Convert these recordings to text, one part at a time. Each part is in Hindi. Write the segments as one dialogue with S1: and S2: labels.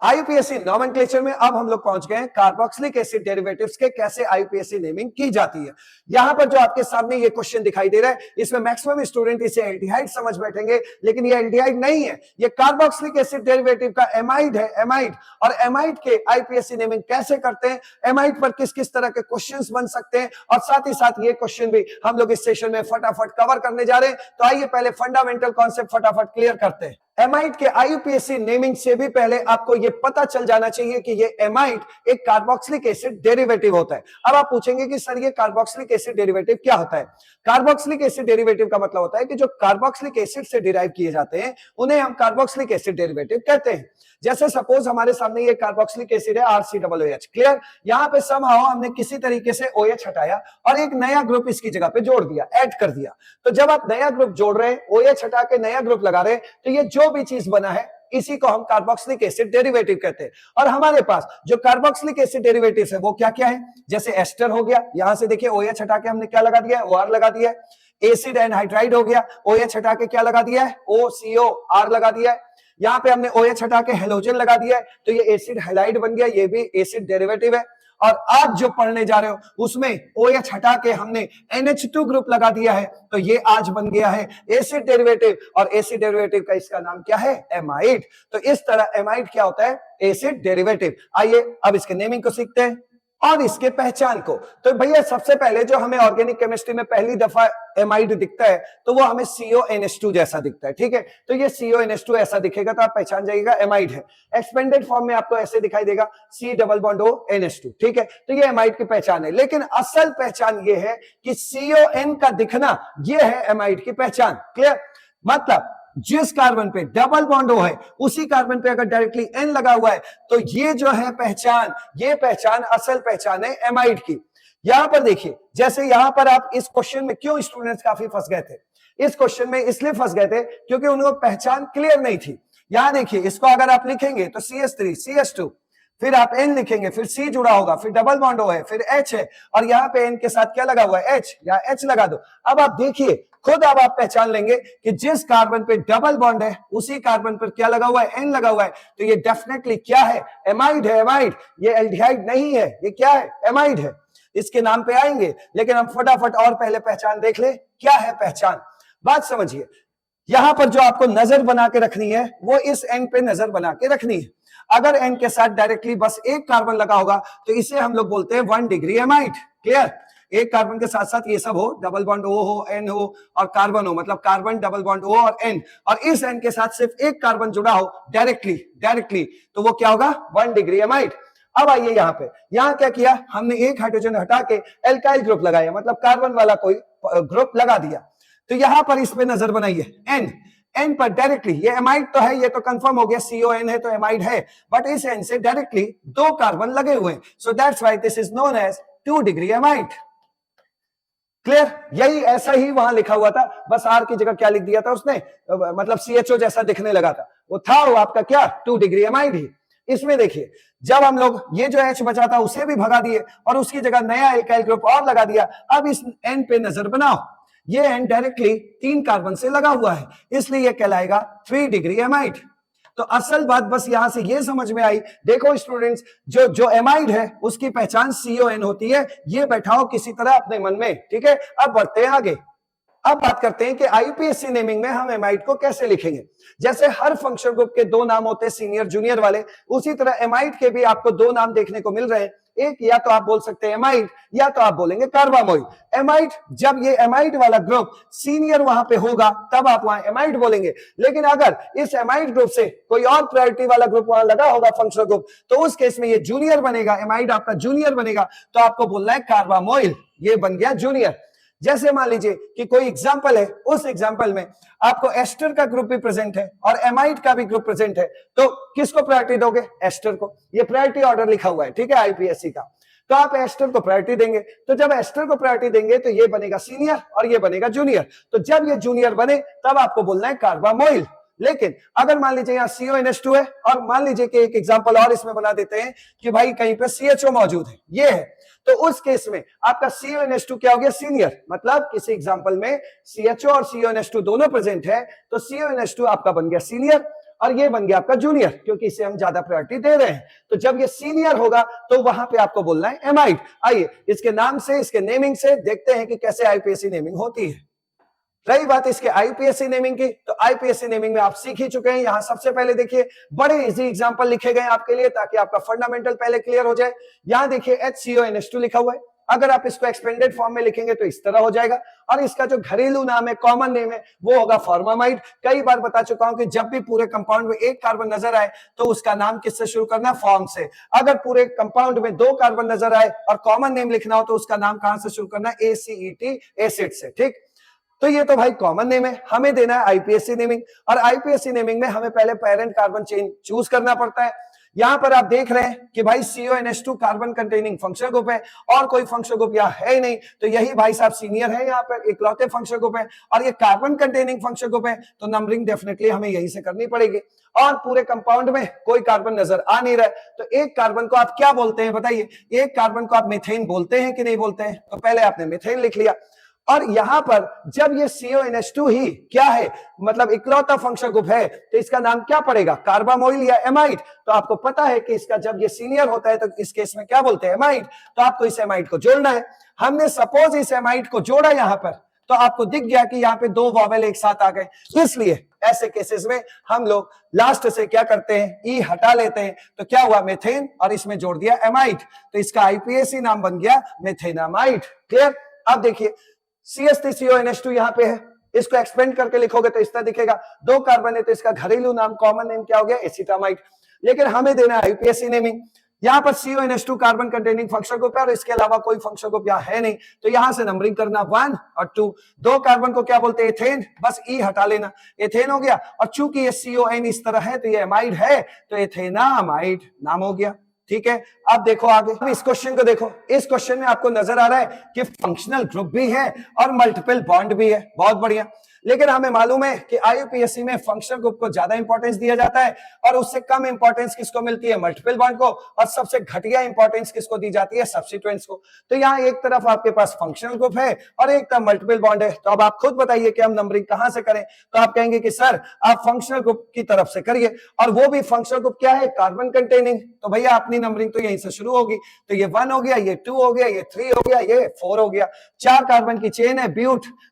S1: आईयूपीएसी नोमेनक्लेचर में अब हम लोग पहुंच गए हैं कार्बोक्सिलिक एसिड डेरिवेटिव्स के कैसे आईयूपीएसी नेमिंग की जाती है। यहां पर जो आपके सामने ये क्वेश्चन दिखाई दे रहा है, इसमें मैक्सिमम स्टूडेंट इसे एल्डिहाइड समझ बैठेंगे, लेकिन ये एल्डिहाइड नहीं है, ये कार्बोक्सिलिक एसिड डेरिवेटिव का एमाइड है, एमाइड। और एमाइड के आईयूपीएसी नेमिंग कैसे करते हैं, एमाइड पर किस किस तरह के क्वेश्चंस बन सकते हैं, और साथ ही साथ ये क्वेश्चन भी हम लोग इस सेशन में फटाफट कवर करने जा रहे हैं। तो आइए पहले फंडामेंटल कॉन्सेप्ट फटाफट क्लियर करते हैं। एमाइड के आईयूपीएसी नेमिंग से भी पहले आपको यह पता चल जाना चाहिए कि ये एमाइड एक कार्बोक्सिलिक एसिड डेरिवेटिव होता है। अब आप पूछेंगे कि सर ये कार्बोक्सिलिक एसिड डेरिवेटिव क्या होता है। कार्बोक्सिलिक एसिड डेरिवेटिव का मतलब होता है कि जो कार्बोक्सिलिक एसिड से डिराइव किए जाते हैं उन्हें हम कार्बोक्सिलिक एसिड डेरिवेटिव कहते हैं। जैसे सपोज हमारे सामने ये कार्बोक्सिलिक एसिड है RCOOH, क्लियर। यहां पे समहाउ हमने किसी तरीके से OH हटाया और एक नया ग्रुप इसकी जगह पे जोड़ दिया, ऐड कर दिया। तो जब आप नया ग्रुप जोड़ रहे हैं, OH हटा के नया ग्रुप लगा रहे हैं, तो ये जो भी चीज बना है इसी को हम कार्बोक्सिलिक एसिड डेरिवेटिव कहते हैं। और हमारे पास जो कार्बोक्सिलिक एसिड डेरिवेटिव है वो क्या क्या है, जैसे एस्टर हो गया, यहां से देखिए OH हटा के हमने क्या लगा दिया है, OR लगा दिया है। एसिड एनहाइड्राइड हो गया, OH हटा के क्या लगा दिया है, OCOR लगा दिया है। यहां पे हमने OH हटा के हेलोजन लगा दिया है, तो ये एसिड हैलाइड बन गया, ये भी एसिड डेरिवेटिव है। और आज जो पढ़ने जा रहे हो उसमें OH हटा के हमने NH2 ग्रुप लगा दिया है, तो ये आज बन गया है एसिड डेरिवेटिव। और एसिड डेरिवेटिव का इसका नाम क्या है, एमाइड। तो इस तरह एमाइड क्या होता है, एसिड डेरिवेटिव। आइए अब इसके नेमिंग को सीखते हैं और इसके पहचान को। तो भैया सबसे पहले जो हमें ऑर्गेनिक केमिस्ट्री में पहली दफा एमाइड दिखता है तो वो हमें CONH2 जैसा दिखता है, ठीक है। तो ये CONH2 ऐसा दिखेगा तो आप पहचान जाइएगा एमाइड है। एक्सपेंडेड फॉर्म में आपको ऐसे दिखाई देगा C+ONH2, ठीक है। तो ये एमाइड की पहचान है, लेकिन असल पहचान ये है कि CON का दिखना ये है एमाइड की पहचान, क्लियर। मतलब जिस कार्बन पे डबल बॉन्ड O है उसी कार्बन पे अगर डायरेक्टली N लगा हुआ है तो ये जो है पहचान, ये पहचान असल पहचान है एमाइड की। यहां पर देखिए, जैसे यहां पर आप इस क्वेश्चन में क्यों स्टूडेंट्स काफी फंस गए थे, इस क्वेश्चन में इसलिए फंस गए थे क्योंकि उनको पहचान क्लियर नहीं थी। यहां देखिए, इसको अगर आप लिखेंगे तो CH3 CH2, फिर आप N लिखेंगे, फिर C जुड़ा होगा, फिर डबल बॉन्ड O है, फिर H है, और यहाँ पे N के साथ क्या लगा हुआ है, H, या H लगा दो। अब आप देखिए खुद, अब आप पहचान लेंगे कि जिस कार्बन पे डबल बॉन्ड है उसी कार्बन पर क्या लगा हुआ है, N लगा हुआ है। तो ये डेफिनेटली क्या है, एमाइड है, एमाइड। ये एल्डिहाइड नहीं है, ये क्या है, एमाइड है। इसके नाम पे आएंगे, लेकिन हम फटाफट और पहले पहचान देख ले, क्या है पहचान। बात समझिए, यहां पर जो आपको नजर बना के रखनी है वो इस N पे नजर बना के रखनी है। अगर N के साथ डायरेक्टली बस एक कार्बन लगा होगा तो इसे हम लोग बोलते हैं 1 डिग्री एमाइड, क्लियर। एक कार्बन के साथ साथ ये सब हो, डबल बॉन्ड O हो, N हो और कार्बन हो, मतलब कार्बन डबल बॉन्ड O और N, और इस N के साथ सिर्फ एक कार्बन जुड़ा हो डायरेक्टली, तो वो क्या होगा, 1 डिग्री एमाइड। अब आइए यहाँ पे, यहाँ क्या किया हमने, एक हाइड्रोजन हटा के एल्काइल ग्रुप लगाया, मतलब कार्बन वाला कोई ग्रुप लगा दिया। तो यहां पर इस पे नजर बनाइए, N पर डायरेक्टली, ये एमाइड तो है, ये तो कंफर्म हो गया, CON है तो एमाइड है, बट इस N से डायरेक्टली 2 कार्बन लगे हुए हैं, so that's why this is known as 2 degree amide, clear. यही ऐसा ही वहां लिखा हुआ था, बस R की जगह क्या लिख दिया था उसने, मतलब CHO जैसा दिखने लगा था, वो था वो आपका क्या, 2 डिग्री एमाइड ही। इसमें देखिए, जब हम लोग ये जो H बचा था उसे भी भगा दिए और उसकी जगह नया एल्काइल ग्रुप और लगा दिया। अब इस N पे नजर बनाओ, ये N डायरेक्टली 3 कार्बन से लगा हुआ है, इसलिए ये कहलाएगा 3 डिग्री एमाइड। तो असल बात बस यहां से ये समझ में आई। देखो स्टूडेंट्स, जो एमाइड है उसकी पहचान CON होती है, ये बैठाओ किसी तरह अपने मन में, ठीक है। अब बढ़ते हैं आगे। अब बात करते हैं कि आईयूपीएसी नेमिंग में हम एमाइड को कैसे लिखेंगे। जैसे हर फंक्शनल ग्रुप के 2 नाम होते हैं, सीनियर जूनियर वाले, उसी तरह एमाइड के भी आपको 2 नाम देखने को मिल रहे हैं। एक या तो आप बोल सकते हैं एमाइड, या तो आप बोलेंगे कार्बामोइल। एमाइड, जब ये एमाइड वाला ग्रुप सीनियर वहां पे होगा तब आप वहां एमाइड बोलेंगे, लेकिन अगर इस एमाइड ग्रुप से कोई और प्रायोरिटी वाला ग्रुप वहां लगा होगा फंक्शनल ग्रुप, तो उस केस में ये जूनियर बनेगा, एमाइड आपका जूनियर बनेगा, तो आपको बोलना है कार्बामोइल, ये बन गया जूनियर। जैसे मान लीजिए कि कोई एग्जाम्पल है, उस एग्जाम्पल में आपको एस्टर का ग्रुप भी प्रेजेंट है और एमाइड का भी ग्रुप प्रेजेंट है, तो किसको प्रायोरिटी दोगे, एस्टर को। ये प्रायोरिटी ऑर्डर लिखा हुआ है, ठीक है, आईपीएससी का। तो आप एस्टर को प्रायोरिटी देंगे, तो जब एस्टर को प्रायोरिटी देंगे तो ये बनेगा सीनियर और ये बनेगा जूनियर। तो जब ये जूनियर बने तब आपको बोलना है कार्बामोइल। लेकिन अगर मान लीजिए यहाँ CONH2 है और मान लीजिए कि एक एग्जांपल और इसमें बना देते हैं कि भाई कहीं पे CHO मौजूद है, ये है, तो उस केस में आपका CONH2 क्या हो गया, सीनियर। मतलब किसी एग्जांपल में CHO और CONH2 दोनों प्रेजेंट है तो CONH2 आपका बन गया सीनियर और ये बन गया आपका जूनियर, क्योंकि इसे हम ज्यादा प्रायोरिटी दे रहे हैं। तो जब ये सीनियर होगा तो वहां पे आपको बोलना है एमाइड। आइए इसके नाम से, इसके नेमिंग से देखते हैं कि कैसे आईपीएससी नेमिंग होती है। रही बात इसके आईपीएससी नेमिंग की, तो आईपीएससी नेमिंग में आप सीख ही चुके हैं। यहां सबसे पहले देखिए बड़े इजी एग्जांपल लिखे गए आपके लिए, ताकि आपका फंडामेंटल पहले क्लियर हो जाए। यहां देखिए HCONH2 लिखा हुआ है। अगर आप इसको एक्सपेंडेड फॉर्म में लिखेंगे तो इस तरह हो जाएगा, और इसका जो घरेलू नाम है, कॉमन नेम है, वो होगा फॉर्मामाइड। कई बार बता चुका हूं कि जब भी पूरे कंपाउंड में एक कार्बन नजर आए तो उसका नाम किससे शुरू करना, फॉर्म से। अगर पूरे कंपाउंड में 2 कार्बन नजर आए और कॉमन नेम लिखना हो तो उसका नाम कहां से शुरू करना, ACET, एसिड से। ठीक, तो ये तो भाई कॉमन नेम है। हमें देना है आईपीएससी नेमिंग, और आईपीएससी नेमिंग में हमें पहले पेरेंट कार्बन चेन चूज करना पड़ता है। यहां पर आप देख रहे हैं कि भाई CONH2 carbon containing functional group है, और कोई फंक्शनल ग्रुप यहाँ है ही नहीं, तो यही भाई साहब सीनियर है, यहाँ पर इकलौते फंक्शनल ग्रुप है, और ये कार्बन कंटेनिंग फंक्शनल ग्रुप है, तो नंबरिंग डेफिनेटली हमें यहीं से करनी पड़ेगी। और पूरे कंपाउंड में कोई कार्बन नजर आ नहीं रहा है, तो एक कार्बन को आप क्या बोलते हैं बताइए? एक कार्बन को आप मीथेन बोलते हैं कि नहीं बोलते हैं? तो पहले आपने मीथेन लिख लिया, और यहां पर जब ये CONH2 ही क्या है, मतलब इकलौता फंक्शनल ग्रुप है, तो इसका नाम क्या पड़ेगा, कार्बामोइल या एमाइड। तो आपको पता है कि इसका जब ये सीनियर होता है तो इस केस में क्या बोलते हैं, एमाइड। तो आपको इस एमाइड को जोड़ना है। हमने सपोज इस एमाइड को जोड़ा यहां पर, तो आपको दिख गया कि यहाँ पे 2 वॉवेल एक साथ आ गए, इसलिए ऐसे केसेस में हम लोग लास्ट से क्या करते हैं, ई हटा लेते हैं। तो क्या हुआ, मेथेन, और इसमें जोड़ दिया एमाइड, तो इसका आईपीएससी नाम बन गया मेथेनामाइड। क्लियर? अब देखिए CH3CONH2 यहाँ पे है, इसको एक्सपेंड करके लिखोगे तो इस तरह दिखेगा। 2 कार्बन है तो इसका घरेलू नाम, कॉमन नेम क्या हो गया, एसिटामाइड। लेकिन हमें देना है आईपीएससी नेमिंग। यहाँ पर CONH2 carbon containing functional group है, और इसके अलावा कोई फंक्शनल ग्रुप यहाँ है नहीं, तो यहां से नंबरिंग करना 1 और 2। 2 कार्बन को क्या बोलते हैं, एथेन, बस ई हटा लेना, एथेन हो गया। और चूंकि ये CON इस तरह है तो ये एमाइड है, तो एथेनामाइड नाम हो गया। ठीक है, अब देखो आगे, अब इस क्वेश्चन को देखो। इस क्वेश्चन में आपको नजर आ रहा है कि फंक्शनल ग्रुप भी है और मल्टीपल बॉन्ड भी है, बहुत बढ़िया। लेकिन हमें मालूम है कि आईयूपीएससी में फंक्शनल ग्रुप को ज्यादा इंपॉर्टेंस दिया जाता है, और उससे कम इंपॉर्टेंस किसको मिलती है, मल्टीपल बॉन्ड को, और सबसे घटिया इंपॉर्टेंस किसको दी जाती है, सब्स्टिट्यूएंट्स को। तो यहाँ एक तरफ आपके पास फंक्शनल ग्रुप है और एक तरफ मल्टीपल बॉन्ड है। तो अब आप खुद बताइए कि हम नंबरिंग कहां से करें? तो आप कहेंगे कि सर आप फंक्शनल ग्रुप की तरफ से करिए, और वो भी फंक्शनल ग्रुप क्या है, कार्बन कंटेनिंग। तो भैया अपनी नंबरिंग तो यहीं से शुरू होगी। तो ये 1 हो गया, ये 2 हो गया, ये 3 हो गया, ये 4 हो गया। 4 कार्बन की चेन है,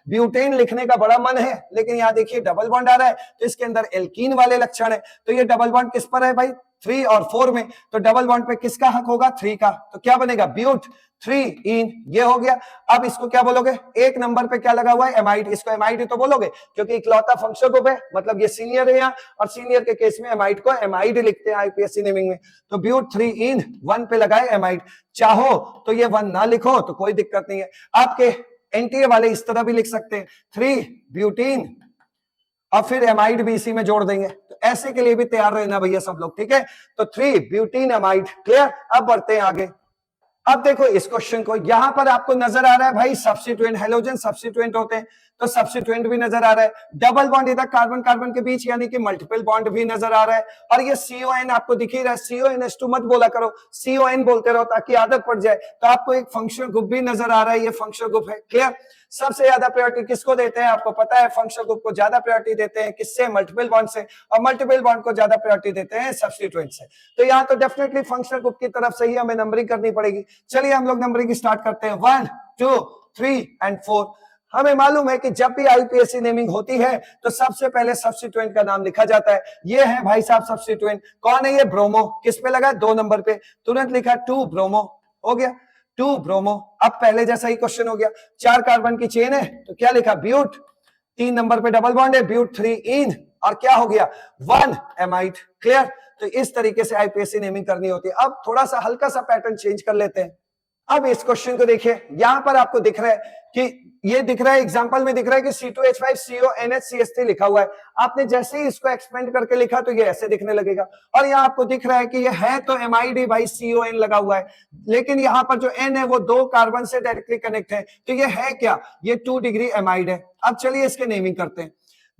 S1: ब्यूटेन लिखने का बड़ा मन है, लेकिन यहाँ देखिए डबल बॉन्ड आ रहा है, तो इसके अंदर एल्कीन वाले लक्षण है। तो ये डबल बॉन्ड किस पर है भाई, 3 और 4 में। तो डबल बॉन्ड पे किसका हक होगा, 3 का। तो क्या बनेगा, ब्यूट 3 इन, ये हो गया। अब इसको क्या बोलोगे, एक नंबर पे क्या लगा हुआ है, एमाइड। इसको एमाइड ही तो बोलोगे, क्योंकि इकलौता फंक्शनल ग्रुप है, मतलब ये सीनियर है यहाँ, और सीनियर के केस में एमाइड को एमाइड लिखते हैं आईपीएससी नेमिंग में। तो ब्यूट 3 इन 1 पे लगाए एमाइड। चाहो तो ये 1 ना लिखो तो कोई दिक्कत नहीं है, आपके एनटीए वाले इस तरह भी लिख सकते हैं, 3 ब्यूटीन और फिर एमाइड भी इसी में जोड़ देंगे। तो ऐसे के लिए भी तैयार रहना भैया सब लोग, ठीक है। तो 3 ब्यूटीन एमाइड, क्लियर। अब बढ़ते हैं आगे। अब देखो इस क्वेश्चन को, यहां पर आपको नजर आ रहा है भाई सब्स्टिट्यूएंट, हेलोजन सब्स्टिट्यूएंट होते हैं, तो सब्स्टिट्यूएंट भी नजर आ रहा है। डबल बॉन्ड इधर कार्बन कार्बन के बीच, यानी कि मल्टीपल बॉन्ड भी नजर आ रहा है। और ये CON आपको दिख ही रहा है, CONH2 मत बोला करो, CON बोलते रहो ताकि आदत पड़ जाए। तो आपको एक फंक्शनल ग्रुप भी नजर आ रहा है, ये फंक्शनल ग्रुप है, क्लियर। सबसे ज्यादा प्रायोरिटी किसको देते हैं, आपको पता है, फंक्शनल ग्रुप को ज्यादा प्रायोरिटी देते हैं, किससे, मल्टीपल बॉन्ड से, और मल्टीपल बॉन्ड को ज्यादा प्रायोरिटी देते हैं सब्स्टिट्यूएंट से। तो यहाँ तो डेफिनेटली फंक्शनल ग्रुप की तरफ से ही हमें नंबरिंग करनी पड़ेगी। चलिए हम लोग नंबरिंग स्टार्ट करते हैं, 1 2 3 एंड 4। हमें मालूम है कि जब भी आईपीएससी नेमिंग होती है तो सबसे पहले सब्स्टिट्यूएंट का नाम लिखा जाता है। ये है भाई साहब सब्स्टिट्यूएंट, कौन है ये, ब्रोमो। किस पे लगा, 2 नंबर पे, तुरंत लिखा 2 ब्रोमो, हो गया 2 ब्रोमो। अब पहले जैसा ही क्वेश्चन हो गया, 4 कार्बन की चेन है, तो क्या लिखा, ब्यूट, 3 नंबर पे डबल बॉन्ड है, ब्यूट 3 इन, और क्या हो गया, 1 एमाइड, क्लियर। तो इस तरीके से आईपीएससी नेमिंग करनी होती है। अब थोड़ा सा हल्का सा पैटर्न चेंज कर लेते हैं। अब इस क्वेश्चन को देखिए, यहां पर आपको दिख रहा है कि ये दिख रहा है, एग्जांपल में दिख रहा है कि C2H5CONH लिखा हुआ है। आपने जैसे ही इसको एक्सपेंड करके लिखा तो ये ऐसे दिखने लगेगा। और यहाँ आपको दिख रहा है कि ये है तो एमाइड ही भाई, CON लगा हुआ है, लेकिन यहाँ पर जो N है वो 2 कार्बन से डायरेक्टली कनेक्ट है। तो ये है क्या, ये 2 डिग्री एमाइड है। अब चलिए इसके नेमिंग करते हैं।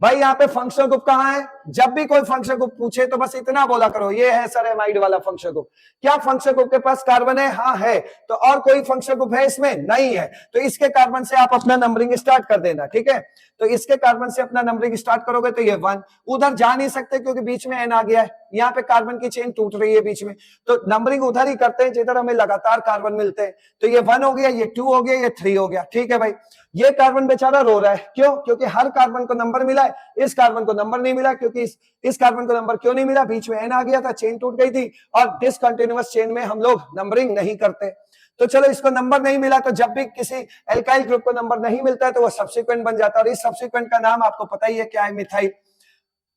S1: भाई यहाँ पे फंक्शनल ग्रुप कहाँ है, जब भी कोई फंक्शन ग्रुप पूछे तो बस इतना बोला करो, ये है सर एमाइड वाला फंक्शन ग्रुप। क्या फंक्शन ग्रुप के पास कार्बन है? हाँ है। तो और कोई फंक्शन ग्रुप है इसमें? नहीं है। तो इसके कार्बन से आप अपना नंबरिंग स्टार्ट कर देना, ठीक है। तो इसके कार्बन से अपना नंबरिंग स्टार्ट करोगे तो ये 1, उधर जा नहीं सकते क्योंकि बीच में एन आ गया है, यहाँ पे कार्बन की चेन टूट रही है बीच में, तो नंबरिंग उधर ही करते हैं जिधर हमें लगातार कार्बन मिलते हैं। तो ये 1 हो गया, ये 2 हो गया, ये 3 हो गया, ठीक है भाई। ये कार्बन बेचारा रो रहा है, क्यों? क्योंकि हर कार्बन को नंबर मिला है, इस कार्बन को नंबर नहीं मिला। क्योंकि इस कार्बन को नंबर क्यों नहीं मिला? बीच में एन आ गया था, चेन टूट गई थी, और डिसकंटिन्यूअस चेन में हम लोग नंबरिंग नहीं करते। तो चलो इसको नंबर नहीं मिला, तो जब भी किसी एल्काइल ग्रुप को नंबर नहीं मिलता है तो वो सब्सिक्वेंट बन जाता है, और इस सब्सिक्वेंट का नाम आपको पता ही है क्या है, मिथाइल।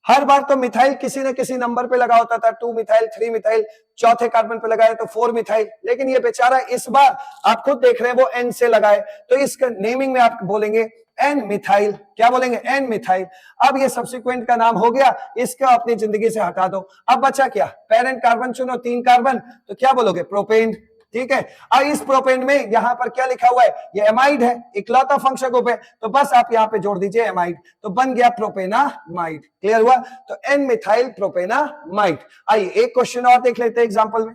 S1: हर बार तो मिथाइल किसी न किसी नंबर पे लगा होता था, 2 मिथाइल, 3 मिथाइल, चौथे कार्बन पे लगाए तो 4 मिथाइल, लेकिन ये बेचारा इस बार आप खुद देख रहे हैं वो एन से लगाए, तो इसका नेमिंग में आप बोलेंगे एन मिथाइल। क्या बोलेंगे? N methyl. अब ये सब्सिक्वेंट का नाम हो गया, इसका अपनी जिंदगी से हटा दो। अब बचा क्या? पेरेंट कार्बन चुनो, 3 कार्बन, तो क्या बोलोगे? प्रोपेन, ठीक है। अब इस प्रोपेन में यहां पर क्या लिखा हुआ है? ये एमाइड है, इकलौता फंक्शन ग्रुप है, तो बस आप यहां पे जोड़ दीजिए एमाइड, तो बन गया प्रोपेनामाइड। क्लियर हुआ? तो एन मिथाइल प्रोपेनामाइड। आइए एक क्वेश्चन और देख लेते हैं एग्जांपल में।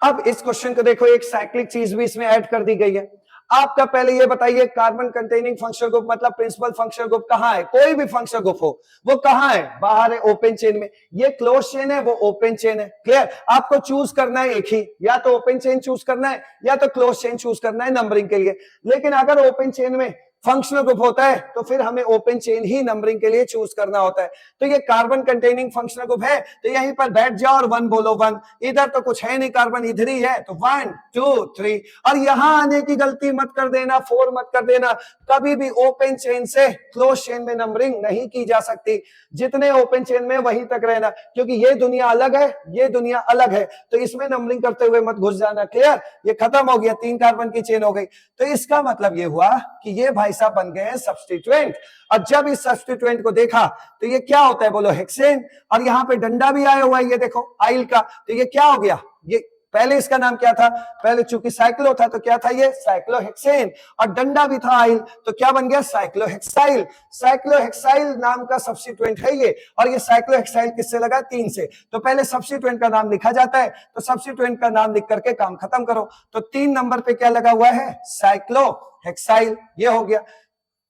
S1: अब इस क्वेश्चन को देखो, एक साइक्लिक चीज भी इसमें ऐड कर दी गई है। आपका पहले ये बताइए, कार्बन कंटेनिंग फंक्शनल ग्रुप मतलब प्रिंसिपल फंक्शनल ग्रुप कहां है? कोई भी फंक्शनल ग्रुप हो वो कहां है? बाहर है, ओपन चेन में। ये क्लोज चेन है, वो ओपन चेन है। क्लियर? आपको चूज करना है एक ही, या तो ओपन चेन चूज करना है या तो क्लोज चेन चूज करना है नंबरिंग के लिए। लेकिन अगर ओपन चेन में फंक्शनल ग्रुप होता है तो फिर हमें ओपन चेन ही नंबरिंग के लिए चूज करना होता है। तो ये कार्बन कंटेनिंग फंक्शनल ग्रुप है, तो यहीं पर बैठ जाओ और 1 बोलो, 1। इधर तो कुछ है नहीं, कार्बन इधर ही है, तो 1 2 3। और यहां आने की गलती मत कर देना, 4 मत कर देना। कभी भी ओपन चेन से क्लोज चेन में नंबरिंग नहीं की जा सकती। जितने ओपन चेन में वहीं तक रहना, क्योंकि ये दुनिया अलग है, ये दुनिया अलग है, तो इसमें नंबरिंग करते हुए मत घुस जाना। क्लियर? ये खत्म हो गया, 3 कार्बन की चेन हो गई। तो इसका मतलब ये हुआ कि ये भाई साहब बन गए हैं सब्स्टिट्यूएंट। और जब इस सब्स्टिट्यूएंट को देखा तो ये क्या होता है? बोलो हेक्सेन। और यहां पे डंडा भी आया हुआ है, ये देखो आइल का, तो ये क्या हो गया? ये पहले इसका नाम क्या था? पहले चूंकि साइक्लो था तो क्या था? ये साइक्लोहेक्सेन। और डंडा भी था आइल, तो क्या बन गया? साइक्लोहेक्साइल। साइक्लोहेक्साइल नाम का सब्स्टिट्यूएंट है ये। और ये साइक्लोहेक्साइल किससे लगा? 3 से। तो पहले सब्स्टिट्यूएंट का नाम लिखा जाता है, तो सब्स्टिट्यूएंट का नाम लिख करके काम खत्म करो। तो 3 नंबर पे क्या लगा हुआ है? साइक्लोहेक्साइल। ये हो गया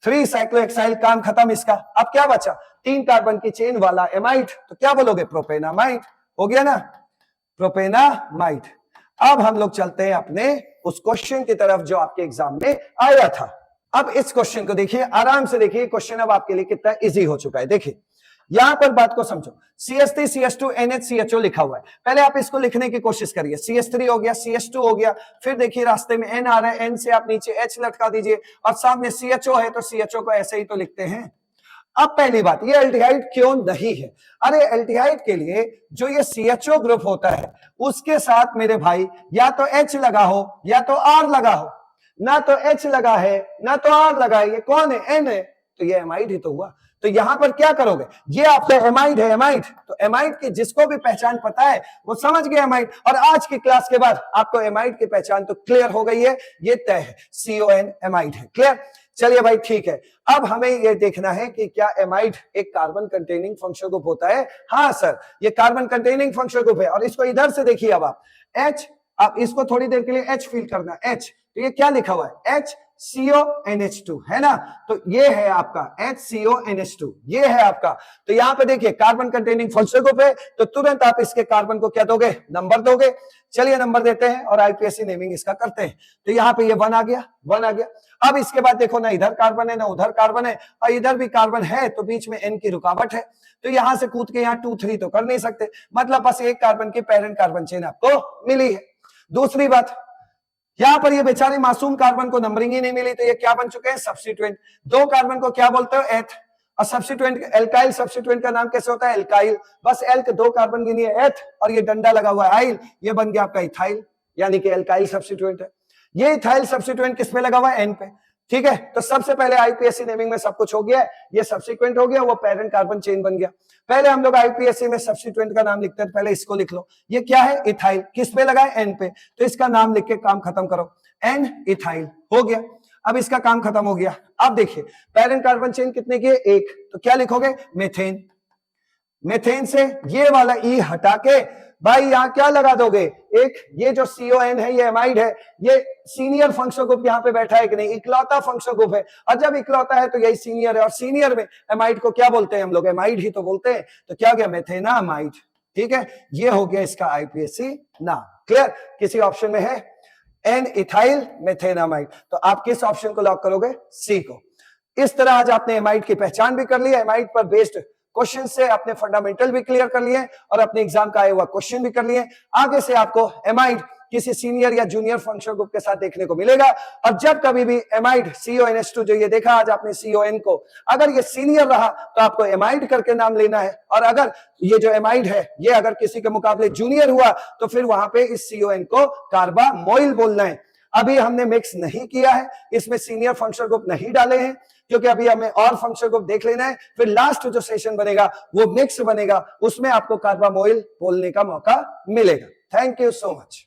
S1: 3 साइक्लोहेक्साइल, काम खत्म इसका। अब क्या बचा? 3 कार्बन की चेन वाला एमाइड, तो क्या बोलोगे? प्रोपेनामाइड। हो गया ना, प्रोपेनामाइड। अब हम लोग चलते हैं अपने उस क्वेश्चन की तरफ जो आपके एग्जाम में आया था। अब इस क्वेश्चन को देखिए, आराम से देखिए, क्वेश्चन अब आपके लिए कितना इजी हो चुका है। देखिए यहां पर बात को समझो, CH3 CH2 NH CHO लिखा हुआ है। पहले आप इसको लिखने की कोशिश करिए। CH3 हो गया, CH2 हो गया, फिर देखिए रास्ते में N आ रहा है, N से आप नीचे H लटका दीजिए, और सामने CHO है तो CHO को ऐसे ही तो लिखते हैं। अब पहली बात, ये एल्डिहाइड क्यों नहीं है? अरे एल्डिहाइड के लिए जो ये CHO ग्रुप होता है उसके साथ मेरे भाई या तो H लगा हो या तो R लगा हो। ना तो H लगा है ना तो R लगा है, ये कौन है? N है, तो ये एमाइड ही तो हुआ। तो यहां पर क्या करोगे? ये आपका एमाइड है, एमाइड। तो एमाइड की जिसको भी पहचान पता है वो समझ गया एमाइड। और आज की क्लास के बाद आपको एमाइड की पहचान तो क्लियर हो गई है, ये तय है, CON एमाइड है। क्लियर? चलिए भाई ठीक है। अब हमें ये देखना है कि क्या एमाइड एक कार्बन कंटेनिंग फंक्शनल ग्रुप होता है? हाँ सर, ये कार्बन कंटेनिंग फंक्शनल ग्रुप है। और इसको इधर से देखिए, अब आप H, आप इसको थोड़ी देर के लिए H फील करना, H। तो ये क्या लिखा हुआ है? HCONH2 है ना, तो ये है आपका HCONH2, ये है आपका। तो यहां पे देखिए कार्बन कंटेनिंग फंक्शनल ग्रुप है, तो तुरंत आप इसके कार्बन को क्या दोगे? नंबर दोगे। चलिए नंबर देते हैं और आईपीएससी नेमिंग इसका करते हैं। तो यहाँ पे ये 1 आ गया, 1 आ गया। अब इसके बाद देखो, ना इधर कार्बन है ना उधर कार्बन है, और इधर भी कार्बन है तो बीच में N की रुकावट है, तो यहां से कूद के यहाँ 2 3 तो कर नहीं सकते, मतलब बस एक कार्बन की पेरेंट कार्बन चेन आपको मिली है। दूसरी बात, यहां पर ये बेचारे मासूम कार्बन को नंबरिंग ही नहीं मिली, तो ये क्या बन चुके हैं? सब्स्टिट्यूएंट। 2 कार्बन को क्या बोलते हो? एथ। और सब्स्टिट्यूएंट, एल्काइल सब्स्टिट्यूएंट का नाम कैसे होता है? एल्काइल। बस एल के 2 कार्बन गिनी है, एथ, और ये डंडा लगा हुआ है आइल, ये बन गया आपका इथाइल, यानी कि एल्काइल सब्स्टिट्यूएंट है। ये इथाइल सब्स्टिट्यूएंट किस पे लगा हुआ है? एन पे। ठीक है, तो सबसे पहले आईपीएससी नेमिंग में सब कुछ हो गया है, ये सब्सिक्वेंट हो गया, वो पेरेंट कार्बन चेन बन गया। पहले हम लोग आईपीएससी में सब्स्टिट्यूएंट का नाम लिखते हैं, पहले इसको लिख लो, ये क्या है? इथाइल। किस पे लगा है? एन पे, तो इसका नाम लिख के काम खत्म करो, एन इथाइल हो गया। अब इसका काम खत्म हो गया। अब देखिए पेरेंट कार्बन चेन कितने की है? 1, तो क्या लिखोगे? मेथेन। मेथेन से ये वाला ई हटा के भाई यहां क्या लगा दोगे, एक ये जो CON है ये एमाइड है, ये सीनियर फंक्शनल ग्रुप यहां पे बैठा है कि नहीं, इकलौता फंक्शनल ग्रुप है, और जब इकलौता है तो यही सीनियर है, और सीनियर में एमाइड को क्या बोलते हैं हम लोग, एमाइड ही तो बोलते हैं, तो क्या हो गया मेथेनामाइड। ठीक है, ये हो गया इसका आईपीएसी नाम। क्लियर, किसी ऑप्शन में है एन इथाइल मेथेनामाइड, तो आप किस ऑप्शन को लॉक करोगे, सी को। इस तरह आज आपने एमाइड की पहचान भी कर ली, एमाइड पर बेस्ड क्वेश्चन से अपने फंडामेंटल भी क्लियर कर लिए और अपने एग्जाम का आया हुआ क्वेश्चन भी कर लिए। आगे से आपको एमाइड किसी सीनियर या जूनियर फंक्शनल ग्रुप के साथ देखने को मिलेगा, और जब कभी भी एमाइड CONH2 जो ये देखा आज आपने CON को, अगर ये सीनियर रहा तो आपको एमाइड करके नाम लेना है, और अगर ये जो एमाइड है ये अगर किसी के मुकाबले जूनियर हुआ तो फिर वहां पे इस CON को कार्बामोइल बोलना है। अभी हमने मिक्स नहीं किया है, इसमें सीनियर फंक्शनल ग्रुप नहीं डाले हैं, क्योंकि अभी हमें और फंक्शनल ग्रुप देख लेना है, फिर लास्ट जो सेशन बनेगा वो मिक्स बनेगा, उसमें आपको कार्बामोइल बोलने का मौका मिलेगा। Thank you so much.